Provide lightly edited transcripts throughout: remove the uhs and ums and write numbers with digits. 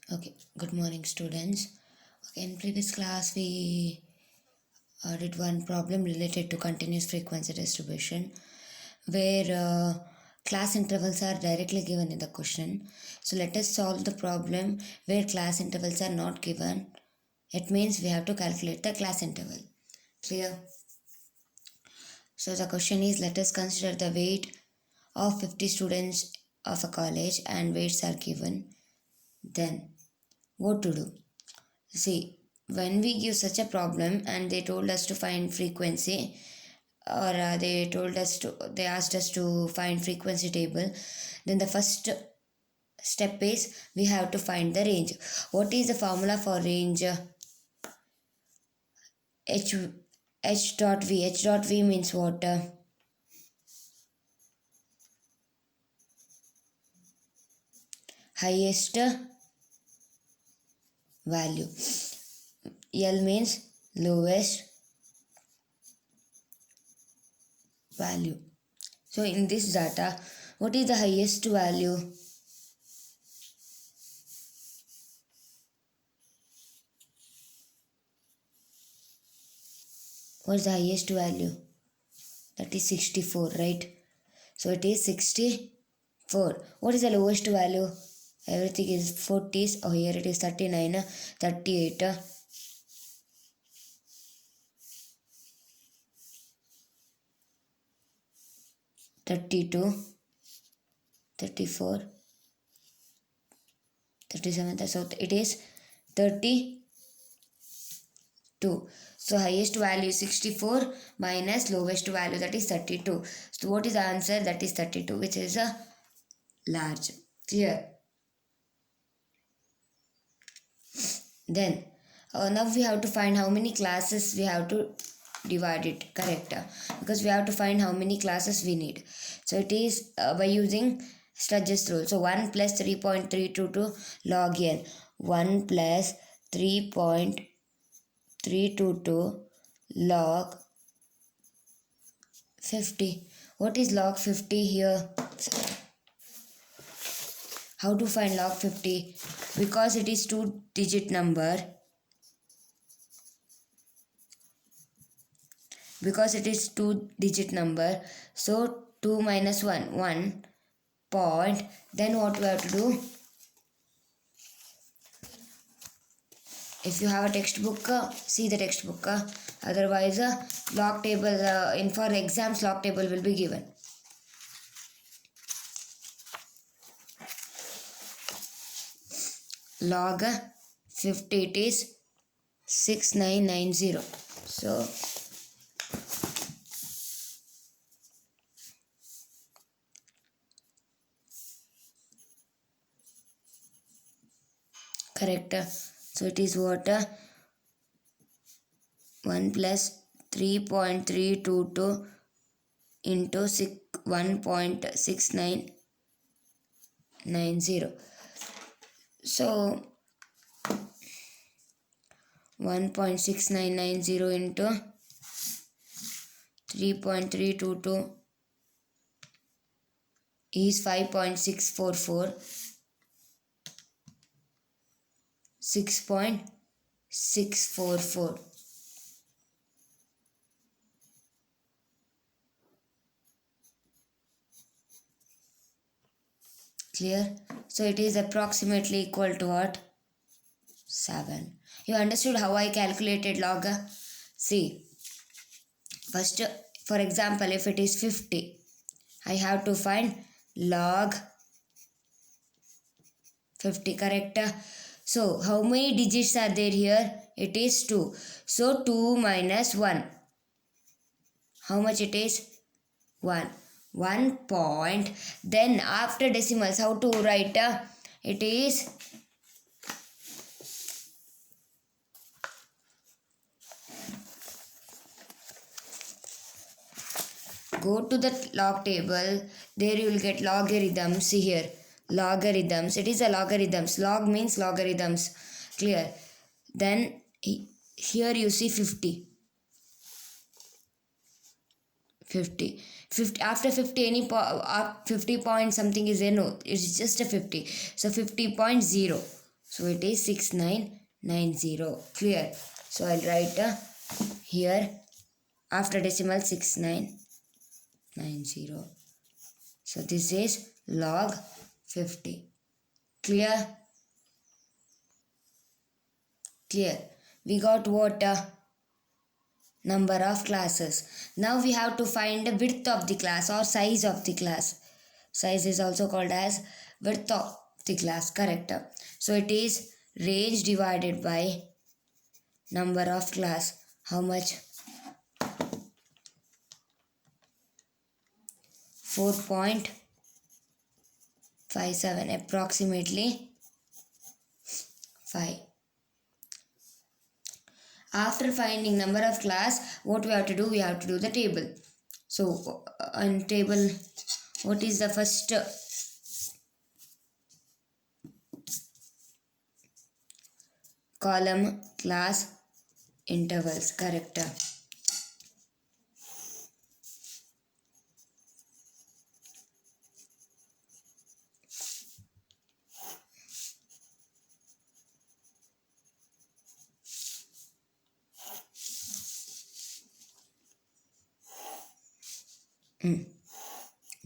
Okay, good morning, students. Okay, in previous class, we did one problem related to continuous frequency distribution where class intervals are directly given in the question. So, let us solve the problem where class intervals are not given. It means we have to calculate the class interval. Clear? So, the question is, let us consider the weight of 50 students of a college and weights are given. Then, what to do? See, when we give such a problem and they told us to find frequency, or they asked us to find frequency table, then the first step is we have to find the range. What is the formula for range? H H dot V. H dot V means what? Highest value. L means lowest value. So in this data, what is the highest value? What is the highest value? That is 64, right? So it is 64. What is the lowest value? Everything is 40s. Oh, here it is 39, 38, 32, 34, 37. So it is 32. So highest value is 64 minus lowest value, that is 32. So what is the answer? That is 32, which is a large. Clear? Then now we have to find how many classes we have to divide it, correct? Because we have to find how many classes we need. So it is by using Sturges rule. So 1 plus 3.322 log n. 1 plus 3.322 log 50. What is log 50 here? How to find log 50? Because it is two-digit number. Because it is two-digit number, so 2 minus 1 point. Then what we have to do? If you have a textbook, see the textbook. Otherwise, log table in for exams, log table will be given. Log 50, it is 6990. So correct. So it is what? 1 plus 3.322 into 1.6990. So 1.6990 into 3.322 is 5.644. 6.644. Clear? So it is approximately equal to what? 7. You understood how I calculated log? See, first, for example, if it is 50, I have to find log 50, correct? So, how many digits are there here? It is 2. So, 2 minus 1. How much it is? 1. 1 point. Then, after decimals, how to write? It is go to the log table. There you will get logarithms. See here, logarithms. It is a logarithms. Log means logarithms. Clear? Then here you see 50. 50. 50 after 50 50 point something is there? No, it's just a 50. So 50.0. So it is 6990. Clear? So I'll write here after decimal 6990. So this is log 50. Clear? Clear. We got what? Number of classes. Now we have to find the width of the class or size of the class. Size is also called as width of the class. Correct. So it is range divided by number of class. How much? 4.57, approximately 5. After finding number of class, what we have to do? We have to do the table. So on table, what is the first? Column class intervals. Correct.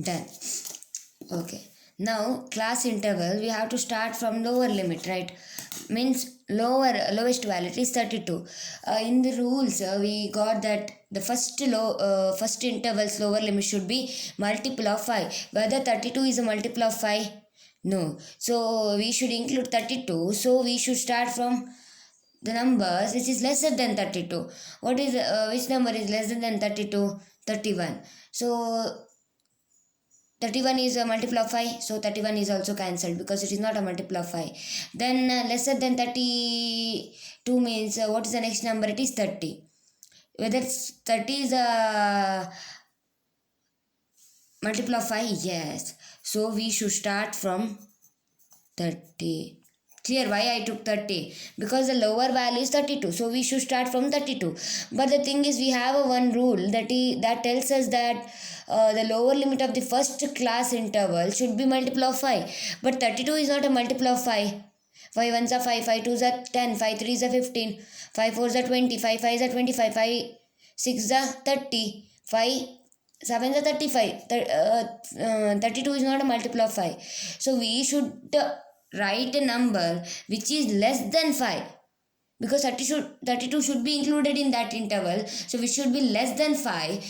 Done. Okay. Now class interval, we have to start from lower limit, right? Means lowest value is 32. In the rules, we got that the first interval's lower limit should be multiple of 5. Whether 32 is a multiple of 5? No. So we should include 32. So we should start from the numbers which is lesser than 32. What is which number is lesser than 32? 31. So 31 is a multiple of 5, so 31 is also cancelled because it is not a multiple of 5. Then lesser than 32 means what is the next number? It is 30. Whether 30 is a multiple of 5? Yes. So we should start from 30. Clear why I took 30? Because the lower value is 32. So we should start from 32. But the thing is, we have a one rule that tells us that the lower limit of the first class interval should be multiple of 5. But 32 is not a multiple of 5. 5 ones are 5, 5 twos are 10, 5 threes are 15, 5 fours are 20, 5 fives are 25, 5 six are 30, 5 sevens are 35. 32 is not a multiple of 5. So we should write a number which is less than 5, because 32 should be included in that interval. So we should be less than 5,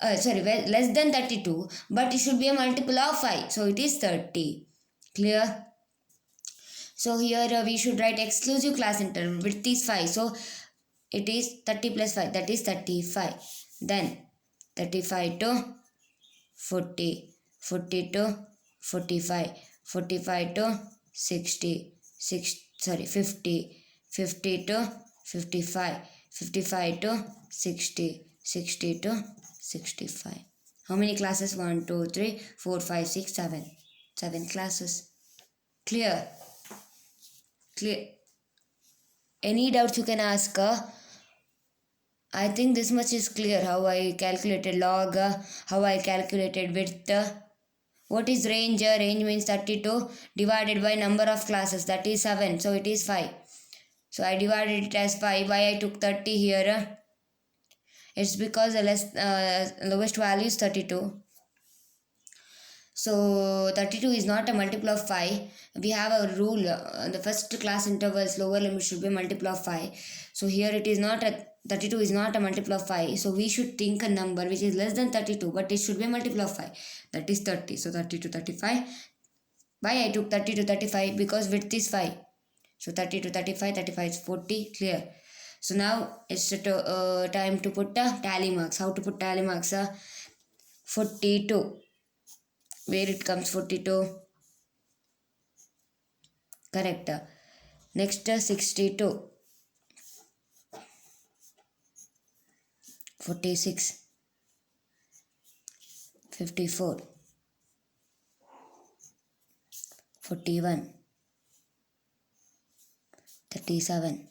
less than 32, but it should be a multiple of 5. So it is 30. Clear? So here we should write exclusive class interval. Width is 5. So it is 30 plus 5. That is 35. Then 35 to 40. 40 to 45. 45 to 60. 50. 50 to 55. 55 to 60. 60 to 65. How many classes? 1, 2, 3, 4, 5, 6, 7. 7 classes. Clear? Clear? Any doubts you can ask? I think this much is clear. How I calculated log, how I calculated width. What is range? Range means 32 divided by number of classes, that is 7. So it is 5. So I divided it as 5. Why I took 30 here? It's because the lowest value is 32. So 32 is not a multiple of 5. We have a rule. The first class intervals lower limit should be a multiple of 5. So here it is not a 32 is not a multiple of 5. So we should think a number which is less than 32, but it should be a multiple of 5. That is 30. So 30 to 35. Why I took 30 to 35? Because width is 5. So 30 to 35, 35 is 40. Clear? So now it's time to put tally marks. How to put tally marks? 42. Where it comes 42? Correct. Next 62. 46. 54. 41. 37.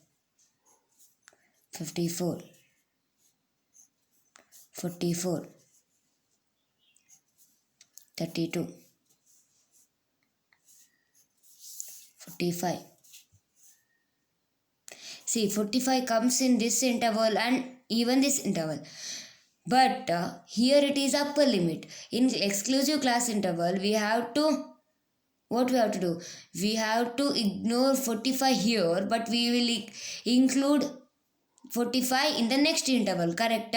54. 44. 32. 45. See, 45 comes in this interval and even this interval. But here it is upper limit. In exclusive class interval, we have to, what we have to do? We have to ignore 45 here, but we will include 45 in the next interval, correct?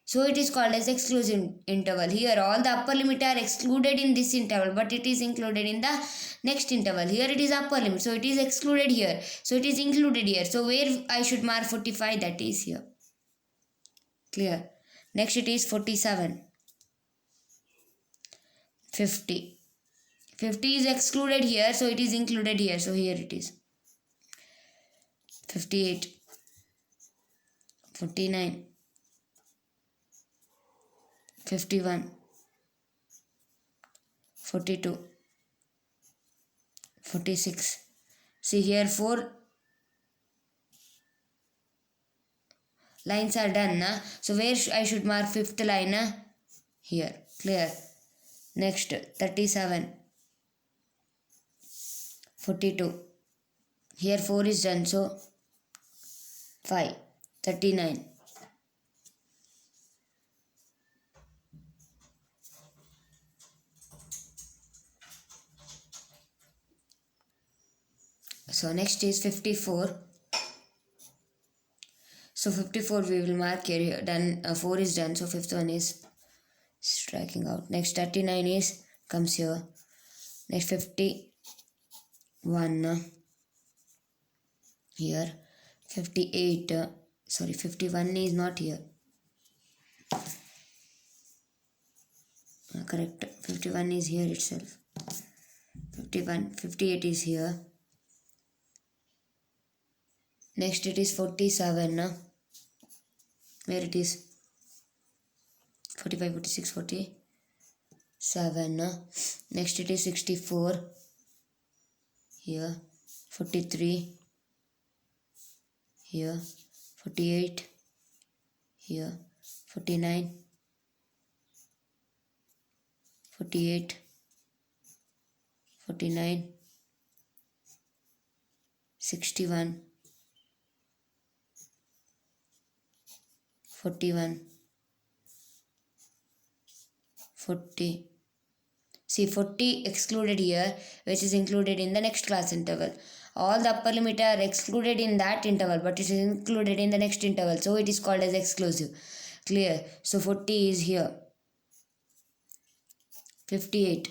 So it is called as exclusive interval. Here all the upper limit are excluded in this interval, but it is included in the next interval. Here it is upper limit, so it is excluded here. So it is included here. So where I should mark 45, that is here. Clear? Next it is 47. 50. 50 is excluded here, so it is included here. So here it is. 58. 49. 51. 42. 46. See here 4 lines are done. So where I should mark fifth line? Here. Clear? Next 37. 42. Here 4 is done, so 5. 39. So next is 54. So 54 we will mark here. Done. 4 is done. So fifth one is striking out. Next 39 is comes here. Next 51 here. 58. Sorry, 51 is not here. Correct. 51 is here itself. 58 is here. Next it is 47. Where it is? 45, 46, 47. Next it is 64. Here. 43. Here. 48. Here. 49. 48. 49. 61. 41. 40. See, 40 excluded here, which is included in the next class interval. All the upper limit are excluded in that interval, but it is included in the next interval. So it is called as exclusive. Clear? So 40 is here. 58.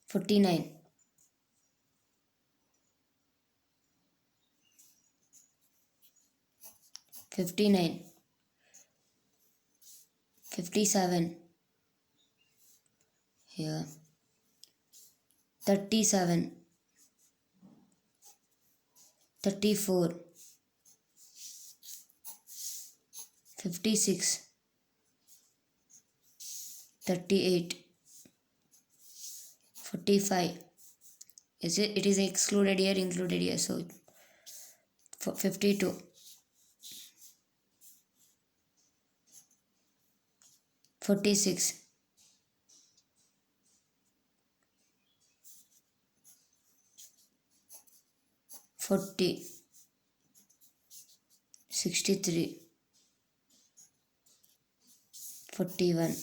49. 59. 57. Here. 37. 34. 56. 38. 45. It is excluded here, included here. So 52. 46. 40. 63. 41.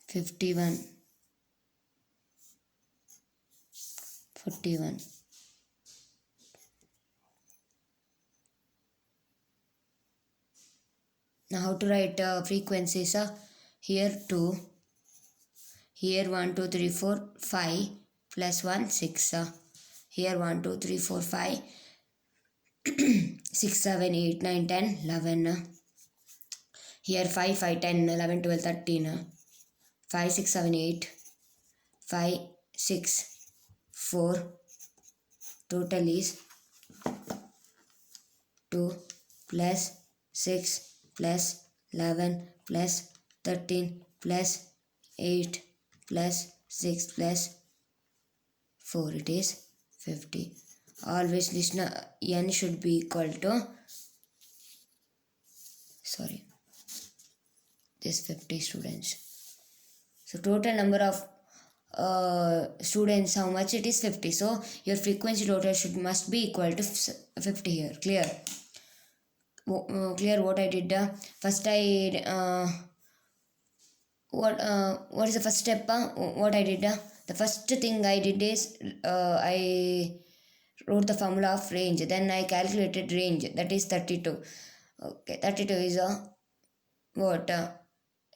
51. 41. Now how to write frequencies? Here 2. Here 1, 2, 3, 4, 5 plus 1, 6. Here 1, 2, 3, 4, 5, 6, 7, 8, 9, 10, 11. Here 5, 5, 10, 11, 12, 13. 5, 6, 7, 8. 5, 6, 4. Total is 2 plus 6 plus 11 plus 13 plus 8 plus 6 plus 4. It is 50. Always listen, n should be equal to, this 50 students. So total number of students how much it is 50. So your frequency total must be equal to 50 here. Clear? Clear what I did? First I what is the first step? What I did? The first thing I did is I wrote the formula of range. Then I calculated range, that is 32. Okay, 32 is a what?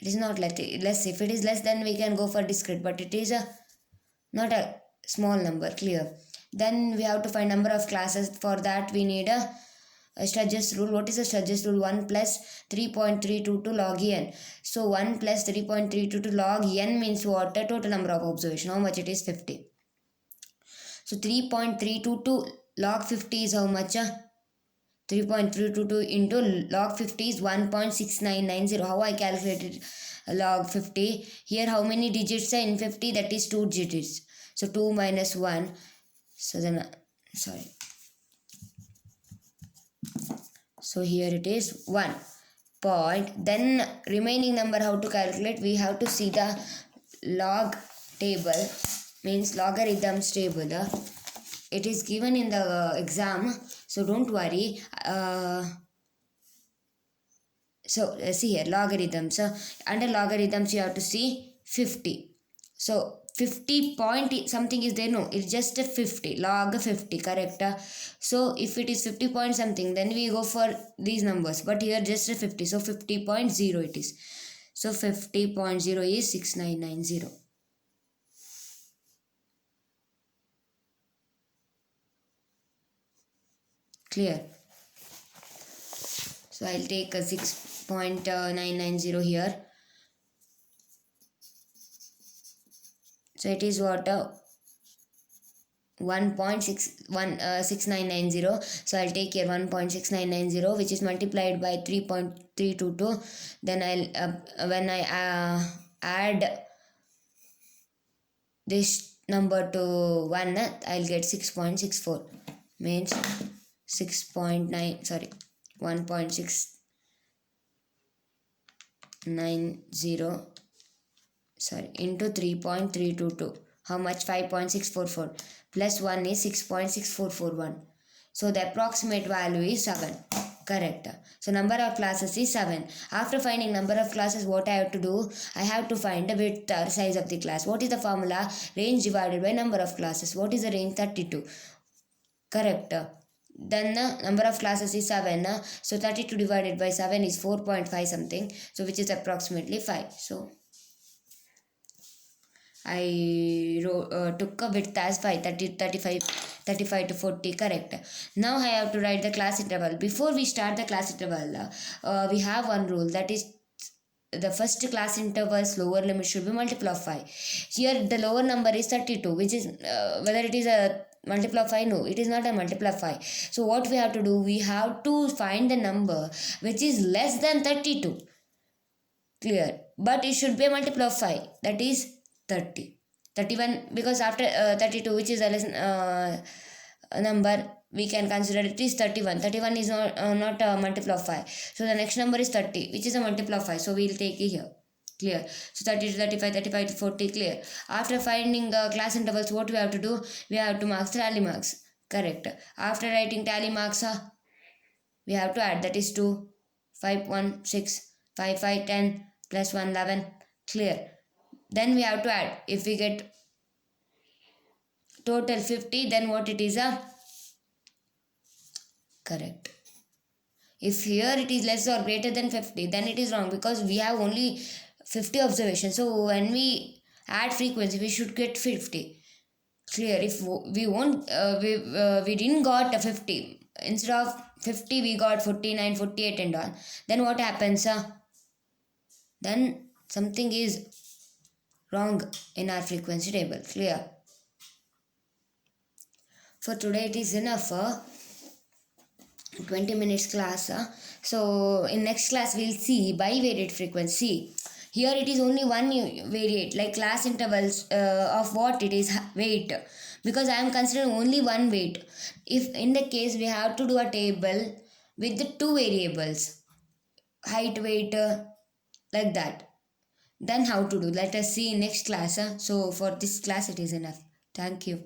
It is not less. If it is less, then we can go for discrete, but it is a not a small number. Clear? Then we have to find number of classes. For that we need a Sturges rule. What is the Sturges rule? 1 plus 3.322 log n. So 1 plus 3.322 log n means what? The total number of observation. How much it is? 50. So 3.322 log 50 is how much? 3.322 into log 50 is 1.6990. How I calculated log 50? Here how many digits are in 50? That is 2 digits. So 2 minus 1. So then, sorry. So here it is 1 point. Then remaining number how to calculate? We have to see the log table, means logarithms table. It is given in the exam, so don't worry. See here, logarithms. Under logarithms you have to see 50. So 50 point something is there? No, it's just a 50. Log 50, correct? So if it is 50 point something, then we go for these numbers. But here just a 50. So 50.0 it is. So 50.0 is 6990. Clear? So I'll take a 6.990 here. So it is what? 1.6990. So I'll take here 1.6990, which is multiplied by 3.322. Then when I add this number to 1, I'll get 6.64. Means 6.9, sorry, 1.690, sorry, into 3.322. How much? 5.644 plus 1 is 6.6441. So the approximate value is 7. Correct. So number of classes is 7. After finding number of classes, what I have to do? I have to find the width or size of the class. What is the formula? Range divided by number of classes. What is the range? 32. Correct. Then the number of classes is 7. So 32 divided by 7 is 4.5 something. So which is approximately 5. So I took a width as 5, 30, 35, 35 to 40, correct. Now I have to write the class interval. Before we start the class interval, we have one rule, that is the first class interval's lower limit should be multiple of 5. Here the lower number is 32, which is whether it is a multiple of 5? No, it is not a multiple of 5. So what we have to do? We have to find the number which is less than 32. Clear? But it should be a multiple of 5. That is 30. 31, because after 32, which is a less number, we can consider it is 31. 31 is not a multiple of 5. So the next number is 30, which is a multiple of 5. So we will take it here. Clear? So 30 to 35, 35 to 40, clear. After finding class intervals, what we have to do? We have to mark tally marks. Correct. After writing tally marks, we have to add, that is 2, 5, 1, 6, 5, 5, 10, plus 1, 11. Clear. Then we have to add. If we get total 50, then what it is? Correct. If here it is less or greater than 50, then it is wrong, because we have only 50 observations. So when we add frequency, we should get 50. Clear? If we won't, we didn't got a 50. Instead of 50, we got 49, 48 and all. Then what happens? Then something is wrong in our frequency table. Clear? For today it is enough. 20 minutes class. So in next class we'll see bivariate frequency. Here it is only one variate, like class intervals of what it is weight, because I am considering only one weight. If in the case we have to do a table with the two variables, height, weight, like that. Then how to do? Let us see in next class. So for this class it is enough. Thank you.